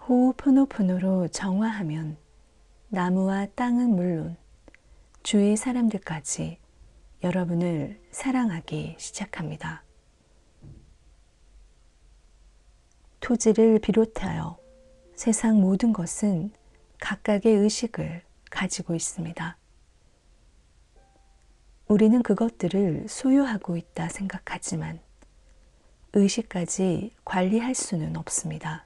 호흡호노포노로 정화하면 나무와 땅은 물론 주위 사람들까지 여러분을 사랑하기 시작합니다. 토지를 비롯하여 세상 모든 것은 각각의 의식을 가지고 있습니다. 우리는 그것들을 소유하고 있다 생각하지만 의식까지 관리할 수는 없습니다.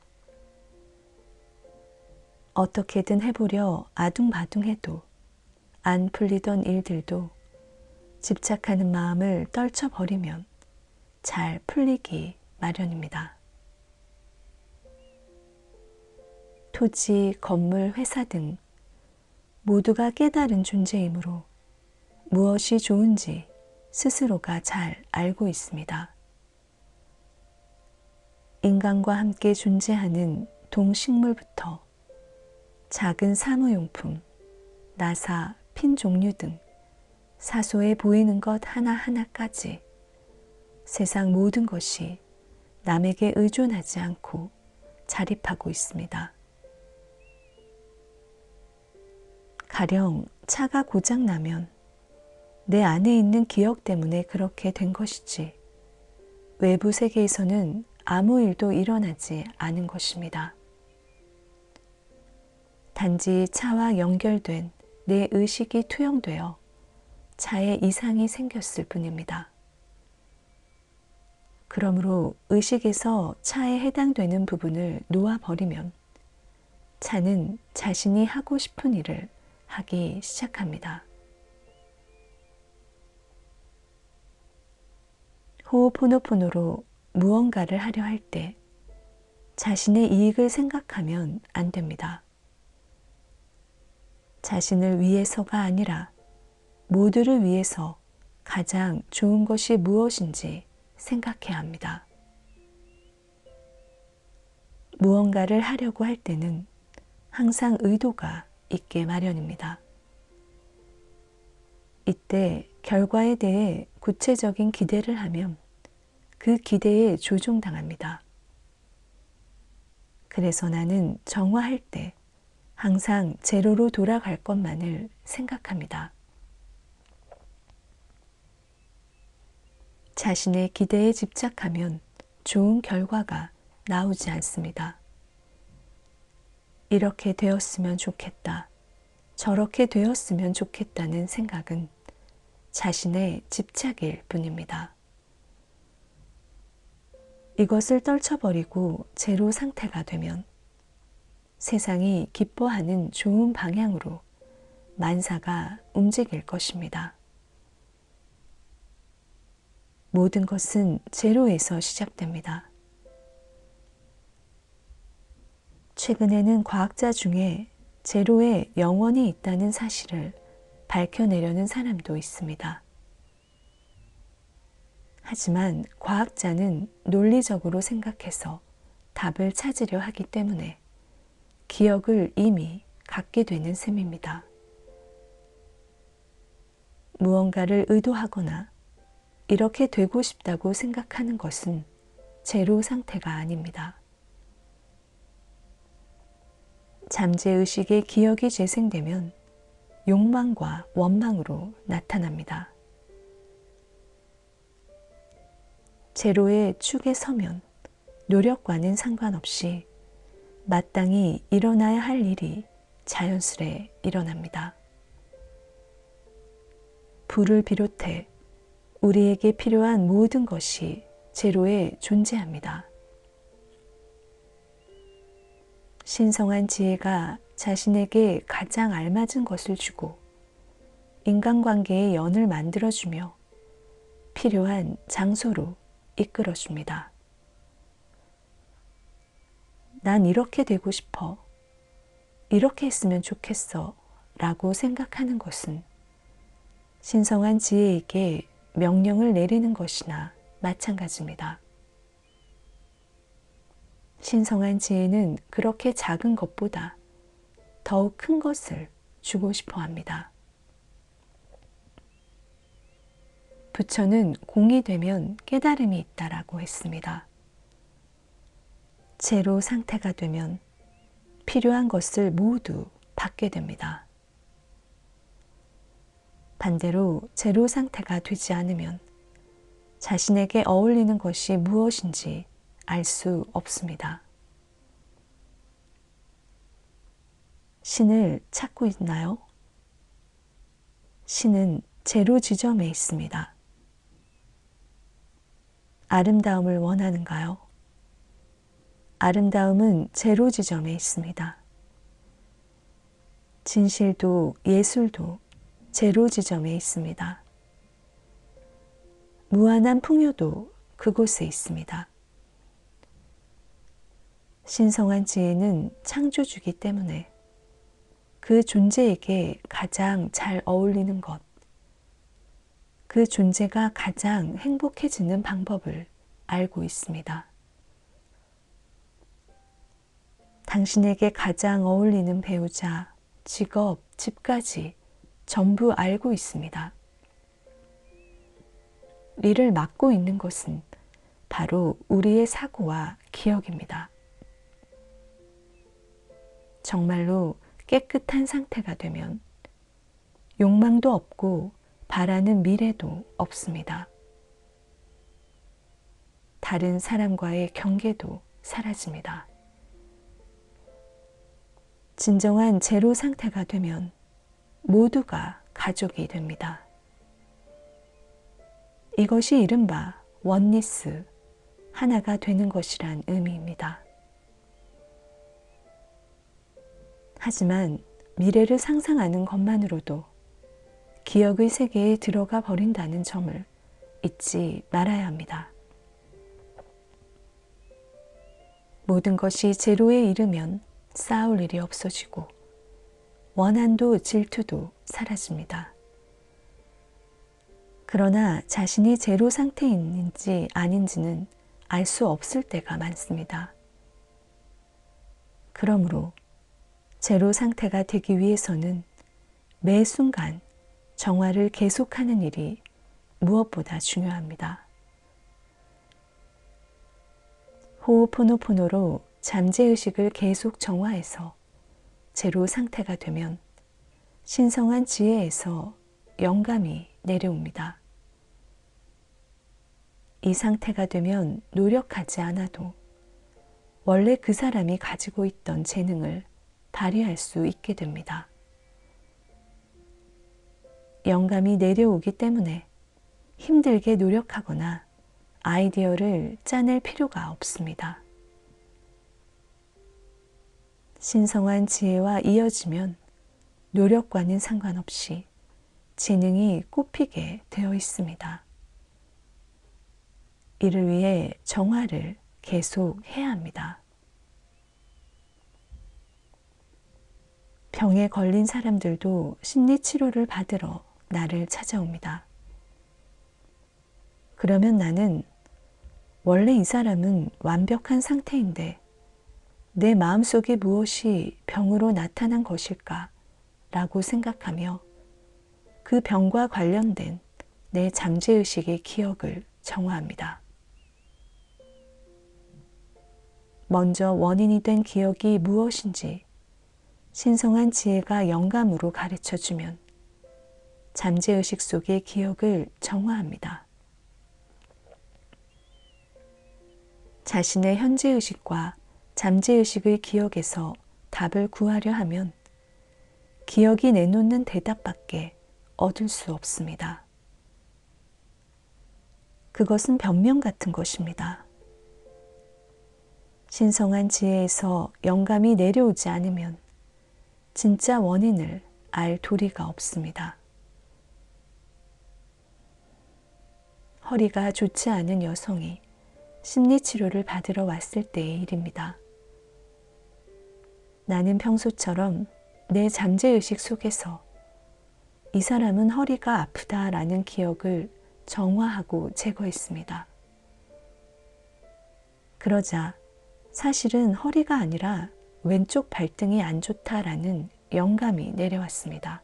어떻게든 해보려 아둥바둥해도 안 풀리던 일들도 집착하는 마음을 떨쳐버리면 잘 풀리기 마련입니다. 토지, 건물, 회사 등 모두가 깨달은 존재이므로 무엇이 좋은지 스스로가 잘 알고 있습니다. 인간과 함께 존재하는 동식물부터 작은 사무용품, 나사, 핀 종류 등 사소해 보이는 것 하나하나까지 세상 모든 것이 남에게 의존하지 않고 자립하고 있습니다. 가령 차가 고장나면 내 안에 있는 기억 때문에 그렇게 된 것이지 외부 세계에서는 아무 일도 일어나지 않은 것입니다. 단지 차와 연결된 내 의식이 투영되어 차에 이상이 생겼을 뿐입니다. 그러므로 의식에서 차에 해당되는 부분을 놓아버리면 차는 자신이 하고 싶은 일을 하기 시작합니다. 호흡호노포노로 무언가를 하려 할 때 자신의 이익을 생각하면 안 됩니다. 자신을 위해서가 아니라 모두를 위해서 가장 좋은 것이 무엇인지 생각해야 합니다. 무언가를 하려고 할 때는 항상 의도가 있게 마련입니다. 이때 결과에 대해 구체적인 기대를 하면 그 기대에 조종당합니다. 그래서 나는 정화할 때 항상 제로로 돌아갈 것만을 생각합니다. 자신의 기대에 집착하면 좋은 결과가 나오지 않습니다. 이렇게 되었으면 좋겠다, 저렇게 되었으면 좋겠다는 생각은 자신의 집착일 뿐입니다. 이것을 떨쳐버리고 제로 상태가 되면 세상이 기뻐하는 좋은 방향으로 만사가 움직일 것입니다. 모든 것은 제로에서 시작됩니다. 최근에는 과학자 중에 제로에 영원이 있다는 사실을 밝혀내려는 사람도 있습니다. 하지만 과학자는 논리적으로 생각해서 답을 찾으려 하기 때문에 기억을 이미 갖게 되는 셈입니다. 무언가를 의도하거나 이렇게 되고 싶다고 생각하는 것은 제로 상태가 아닙니다. 잠재의식의 기억이 재생되면 욕망과 원망으로 나타납니다. 제로의 축에 서면 노력과는 상관없이 마땅히 일어나야 할 일이 자연스레 일어납니다. 불을 비롯해 우리에게 필요한 모든 것이 제로에 존재합니다. 신성한 지혜가 자신에게 가장 알맞은 것을 주고 인간관계의 연을 만들어주며 필요한 장소로 이끌어줍니다. 난 이렇게 되고 싶어, 이렇게 했으면 좋겠어 라고 생각하는 것은 신성한 지혜에게 명령을 내리는 것이나 마찬가지입니다. 신성한 지혜는 그렇게 작은 것보다 더욱 큰 것을 주고 싶어 합니다. 부처는 공이 되면 깨달음이 있다라고 했습니다. 제로 상태가 되면 필요한 것을 모두 받게 됩니다. 반대로 제로 상태가 되지 않으면 자신에게 어울리는 것이 무엇인지 알 수 없습니다. 신을 찾고 있나요? 신은 제로 지점에 있습니다. 아름다움을 원하는가요? 아름다움은 제로 지점에 있습니다. 진실도 예술도 제로 지점에 있습니다. 무한한 풍요도 그곳에 있습니다. 신성한 지혜는 창조주기 때문에 그 존재에게 가장 잘 어울리는 것, 그 존재가 가장 행복해지는 방법을 알고 있습니다. 당신에게 가장 어울리는 배우자, 직업, 집까지 전부 알고 있습니다. 이를 막고 있는 것은 바로 우리의 사고와 기억입니다. 정말로 깨끗한 상태가 되면 욕망도 없고 바라는 미래도 없습니다. 다른 사람과의 경계도 사라집니다. 진정한 제로 상태가 되면 모두가 가족이 됩니다. 이것이 이른바 원니스, 하나가 되는 것이란 의미입니다. 하지만 미래를 상상하는 것만으로도 기억의 세계에 들어가 버린다는 점을 잊지 말아야 합니다. 모든 것이 제로에 이르면 싸울 일이 없어지고 원한도 질투도 사라집니다. 그러나 자신이 제로 상태에 있는지 아닌지는 알 수 없을 때가 많습니다. 그러므로 제로 상태가 되기 위해서는 매 순간 정화를 계속하는 일이 무엇보다 중요합니다. 호호포노포노로 잠재의식을 계속 정화해서 제로 상태가 되면 신성한 지혜에서 영감이 내려옵니다. 이 상태가 되면 노력하지 않아도 원래 그 사람이 가지고 있던 재능을 발휘할 수 있게 됩니다. 영감이 내려오기 때문에 힘들게 노력하거나 아이디어를 짜낼 필요가 없습니다. 신성한 지혜와 이어지면 노력과는 상관없이 재능이 꽃피게 되어 있습니다. 이를 위해 정화를 계속 해야 합니다. 병에 걸린 사람들도 심리치료를 받으러 나를 찾아옵니다. 그러면 나는 원래 이 사람은 완벽한 상태인데 내 마음속에 무엇이 병으로 나타난 것일까 라고 생각하며 그 병과 관련된 내 잠재의식의 기억을 정화합니다. 먼저 원인이 된 기억이 무엇인지 신성한 지혜가 영감으로 가르쳐주면 잠재의식 속의 기억을 정화합니다. 자신의 현재의식과 잠재의식의 기억에서 답을 구하려 하면 기억이 내놓는 대답밖에 얻을 수 없습니다. 그것은 변명 같은 것입니다. 신성한 지혜에서 영감이 내려오지 않으면 진짜 원인을 알 도리가 없습니다. 허리가 좋지 않은 여성이 심리치료를 받으러 왔을 때의 일입니다. 나는 평소처럼 내 잠재의식 속에서 이 사람은 허리가 아프다라는 기억을 정화하고 제거했습니다. 그러자 사실은 허리가 아니라 왼쪽 발등이 안 좋다라는 영감이 내려왔습니다.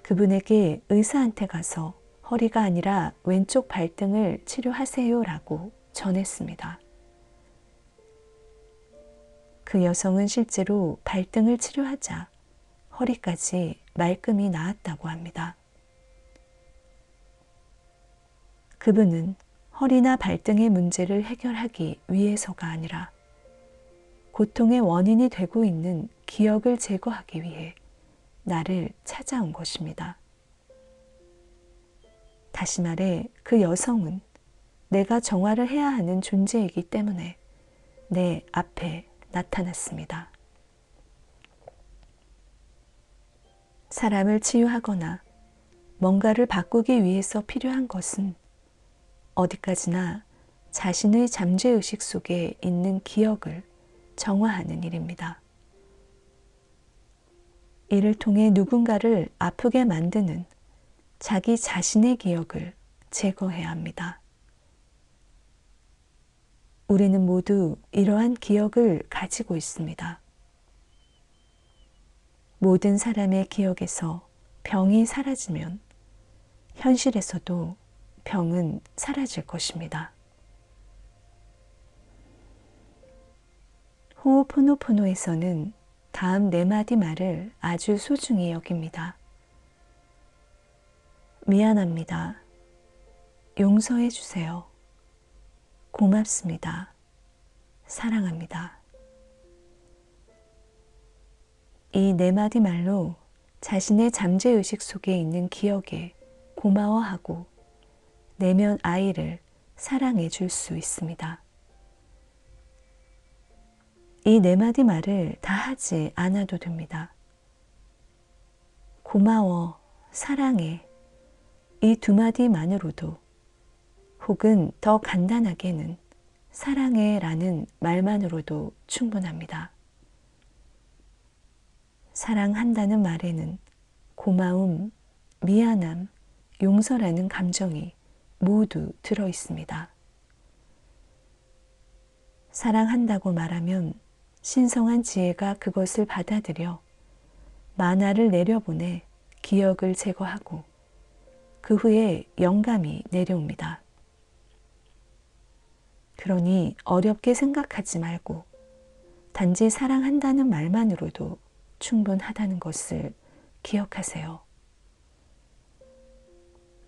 그분에게 의사한테 가서 허리가 아니라 왼쪽 발등을 치료하세요라고 전했습니다. 그 여성은 실제로 발등을 치료하자 허리까지 말끔히 나았다고 합니다. 그분은 허리나 발등의 문제를 해결하기 위해서가 아니라 고통의 원인이 되고 있는 기억을 제거하기 위해 나를 찾아온 것입니다. 다시 말해 그 여성은 내가 정화를 해야 하는 존재이기 때문에 내 앞에 나타났습니다. 사람을 치유하거나 뭔가를 바꾸기 위해서 필요한 것은 어디까지나 자신의 잠재의식 속에 있는 기억을 정화하는 일입니다. 이를 통해 누군가를 아프게 만드는 자기 자신의 기억을 제거해야 합니다. 우리는 모두 이러한 기억을 가지고 있습니다. 모든 사람의 기억에서 병이 사라지면 현실에서도 병은 사라질 것입니다. 호오포노포노에서는 다음 4마디 말을 아주 소중히 여깁니다. 미안합니다. 용서해 주세요. 고맙습니다. 사랑합니다. 이 4마디 말로 자신의 잠재의식 속에 있는 기억에 고마워하고 내면 아이를 사랑해 줄 수 있습니다. 이 4마디 말을 다 하지 않아도 됩니다. 고마워, 사랑해 이 2마디만으로도 혹은 더 간단하게는 사랑해 라는 말만으로도 충분합니다. 사랑한다는 말에는 고마움, 미안함, 용서라는 감정이 모두 들어 있습니다. 사랑한다고 말하면 신성한 지혜가 그것을 받아들여 만화를 내려보내 기억을 제거하고 그 후에 영감이 내려옵니다. 그러니 어렵게 생각하지 말고 단지 사랑한다는 말만으로도 충분하다는 것을 기억하세요.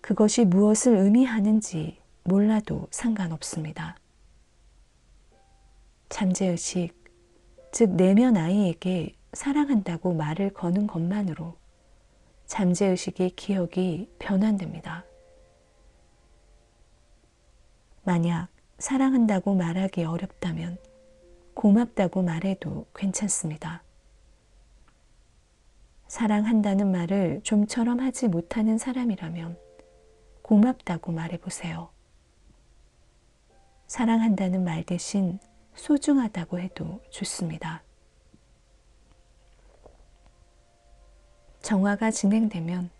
그것이 무엇을 의미하는지 몰라도 상관없습니다. 잠재의식, 즉 내면 아이에게 사랑한다고 말을 거는 것만으로 잠재의식의 기억이 변환됩니다. 만약 사랑한다고 말하기 어렵다면 고맙다고 말해도 괜찮습니다. 사랑한다는 말을 좀처럼 하지 못하는 사람이라면 고맙다고 말해보세요. 사랑한다는 말 대신 소중하다고 해도 좋습니다. 정화가 진행되면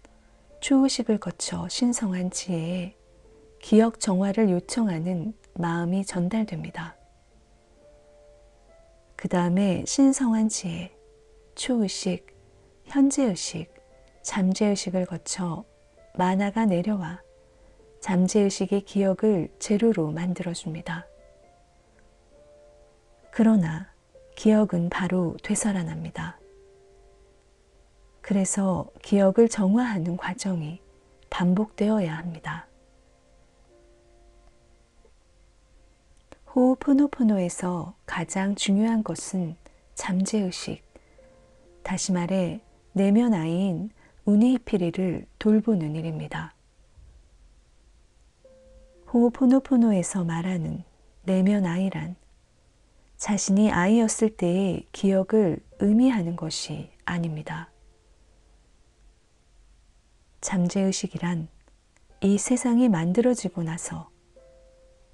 초의식을 거쳐 신성한 지혜에 기억 정화를 요청하는 마음이 전달됩니다. 그 다음에 신성한 지혜, 초의식, 현재의식, 잠재의식을 거쳐 만화가 내려와 잠재의식의 기억을 재료로 만들어줍니다. 그러나 기억은 바로 되살아납니다. 그래서 기억을 정화하는 과정이 반복되어야 합니다. 호오포노포노에서 가장 중요한 것은 잠재의식, 다시 말해 내면 아이인 우니히피리를 돌보는 일입니다. 호오포노포노에서 말하는 내면 아이란 자신이 아이였을 때의 기억을 의미하는 것이 아닙니다. 잠재의식이란 이 세상이 만들어지고 나서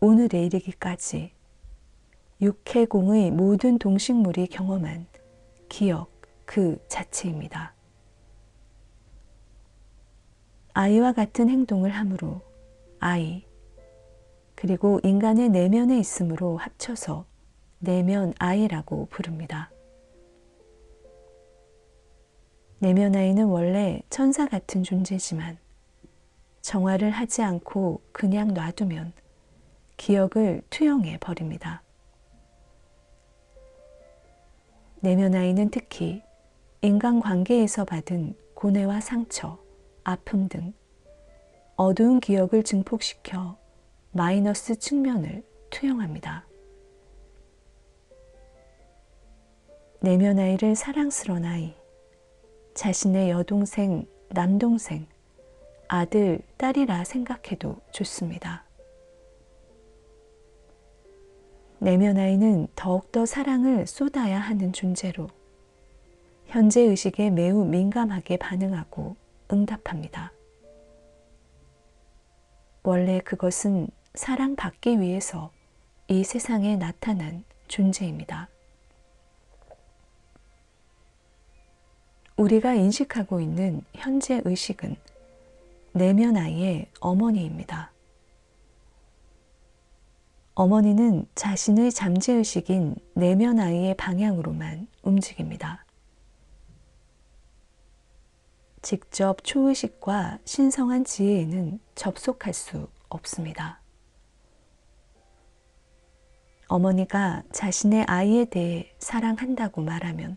오늘에 이르기까지 육해공의 모든 동식물이 경험한 기억 그 자체입니다. 아이와 같은 행동을 함으로 아이, 그리고 인간의 내면에 있으므로 합쳐서 내면 아이라고 부릅니다. 내면 아이는 원래 천사 같은 존재지만 정화를 하지 않고 그냥 놔두면 기억을 투영해 버립니다. 내면 아이는 특히 인간관계에서 받은 고뇌와 상처, 아픔 등 어두운 기억을 증폭시켜 마이너스 측면을 투영합니다. 내면 아이를 사랑스러운 아이, 자신의 여동생, 남동생, 아들, 딸이라 생각해도 좋습니다. 내면 아이는 더욱더 사랑을 쏟아야 하는 존재로 현재 의식에 매우 민감하게 반응하고 응답합니다. 원래 그것은 사랑받기 위해서 이 세상에 나타난 존재입니다. 우리가 인식하고 있는 현재 의식은 내면 아이의 어머니입니다. 어머니는 자신의 잠재의식인 내면 아이의 방향으로만 움직입니다. 직접 초의식과 신성한 지혜에는 접속할 수 없습니다. 어머니가 자신의 아이에 대해 사랑한다고 말하면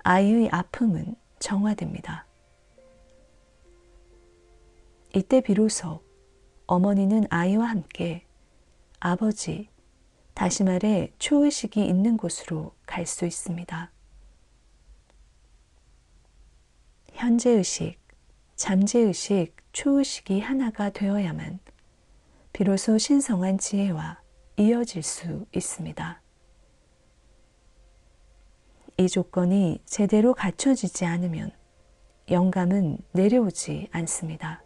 아이의 아픔은 정화됩니다. 이때 비로소 어머니는 아이와 함께 아버지, 다시 말해 초의식이 있는 곳으로 갈 수 있습니다. 현재의식, 잠재의식, 초의식이 하나가 되어야만 비로소 신성한 지혜와 이어질 수 있습니다. 이 조건이 제대로 갖춰지지 않으면 영감은 내려오지 않습니다.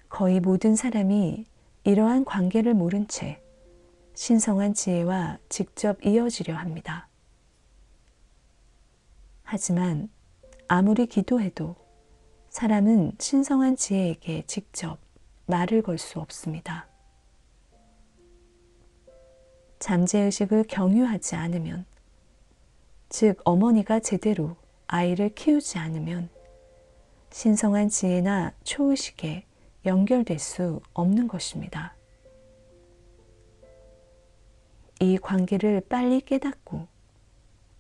거의 모든 사람이 이러한 관계를 모른 채 신성한 지혜와 직접 이어지려 합니다. 하지만 아무리 기도해도 사람은 신성한 지혜에게 직접 말을 걸 수 없습니다. 잠재의식을 경유하지 않으면, 즉 어머니가 제대로 아이를 키우지 않으면 신성한 지혜나 초의식에 연결될 수 없는 것입니다. 이 관계를 빨리 깨닫고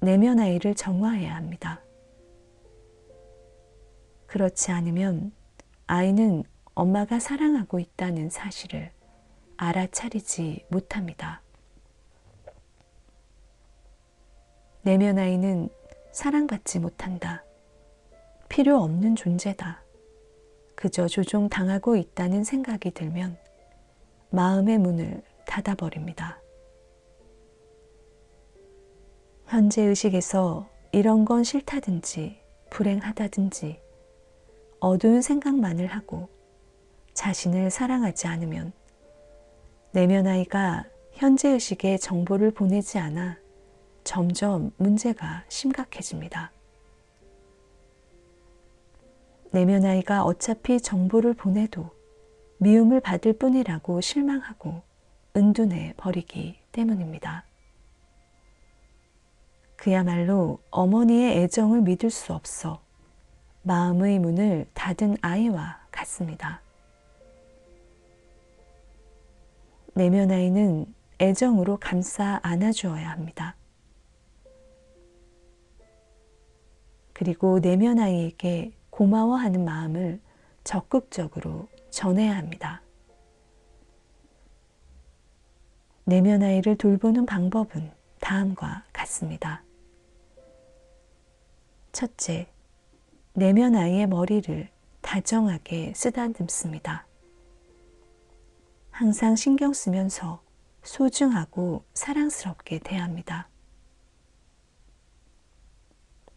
내면 아이를 정화해야 합니다. 그렇지 않으면 아이는 엄마가 사랑하고 있다는 사실을 알아차리지 못합니다. 내면 아이는 사랑받지 못한다. 필요 없는 존재다. 그저 조종당하고 있다는 생각이 들면 마음의 문을 닫아버립니다. 현재 의식에서 이런 건 싫다든지 불행하다든지 어두운 생각만을 하고 자신을 사랑하지 않으면 내면 아이가 현재 의식에 정보를 보내지 않아 점점 문제가 심각해집니다. 내면 아이가 어차피 정보를 보내도 미움을 받을 뿐이라고 실망하고 은둔해 버리기 때문입니다. 그야말로 어머니의 애정을 믿을 수 없어 마음의 문을 닫은 아이와 같습니다. 내면 아이는 애정으로 감싸 안아주어야 합니다. 그리고 내면 아이에게 고마워하는 마음을 적극적으로 전해야 합니다. 내면 아이를 돌보는 방법은 다음과 같습니다. 첫째, 내면 아이의 머리를 다정하게 쓰다듬습니다. 항상 신경 쓰면서 소중하고 사랑스럽게 대합니다.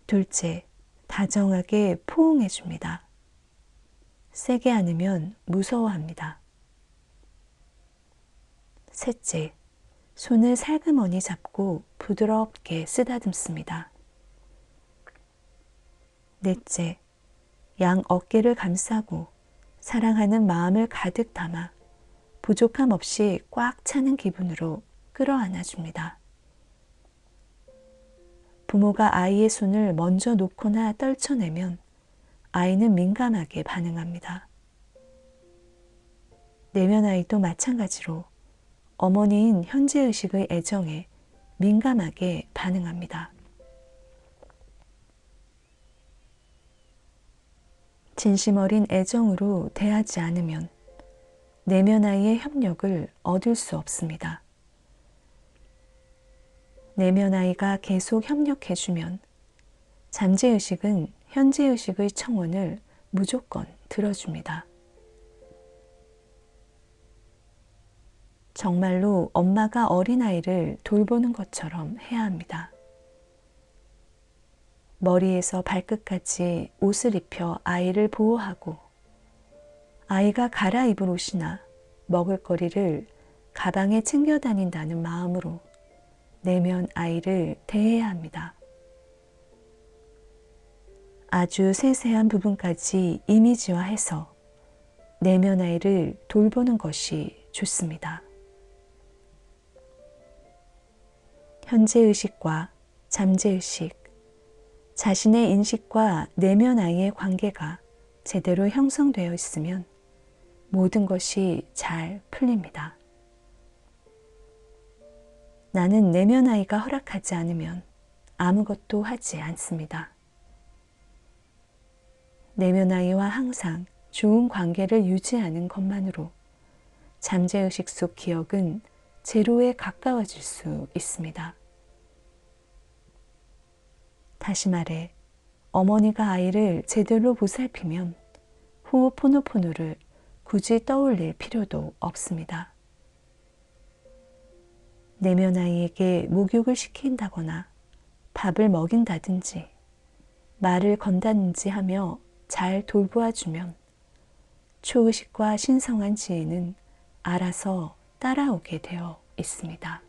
둘째, 다정하게 포옹해 줍니다. 세게 안으면 무서워합니다. 셋째, 손을 살그머니 잡고 부드럽게 쓰다듬습니다. 넷째, 양 어깨를 감싸고 사랑하는 마음을 가득 담아 부족함 없이 꽉 차는 기분으로 끌어안아 줍니다. 부모가 아이의 손을 먼저 놓거나 떨쳐내면 아이는 민감하게 반응합니다. 내면 아이도 마찬가지로 어머니인 현재의식의 애정에 민감하게 반응합니다. 진심 어린 애정으로 대하지 않으면 내면 아이의 협력을 얻을 수 없습니다. 내면 아이가 계속 협력해주면 잠재의식은 현재의식의 청원을 무조건 들어줍니다. 정말로 엄마가 어린아이를 돌보는 것처럼 해야 합니다. 머리에서 발끝까지 옷을 입혀 아이를 보호하고 아이가 갈아입을 옷이나 먹을거리를 가방에 챙겨 다닌다는 마음으로 내면 아이를 대해야 합니다. 아주 세세한 부분까지 이미지화해서 내면 아이를 돌보는 것이 좋습니다. 현재의식과 잠재의식, 자신의 인식과 내면 아이의 관계가 제대로 형성되어 있으면 모든 것이 잘 풀립니다. 나는 내면 아이가 허락하지 않으면 아무것도 하지 않습니다. 내면 아이와 항상 좋은 관계를 유지하는 것만으로 잠재의식 속 기억은 제로에 가까워질 수 있습니다. 다시 말해, 어머니가 아이를 제대로 보살피면 호오포노포노를 굳이 떠올릴 필요도 없습니다. 내면 아이에게 목욕을 시킨다거나 밥을 먹인다든지 말을 건다든지 하며 잘 돌보아주면 초의식과 신성한 지혜는 알아서 따라오게 되어 있습니다.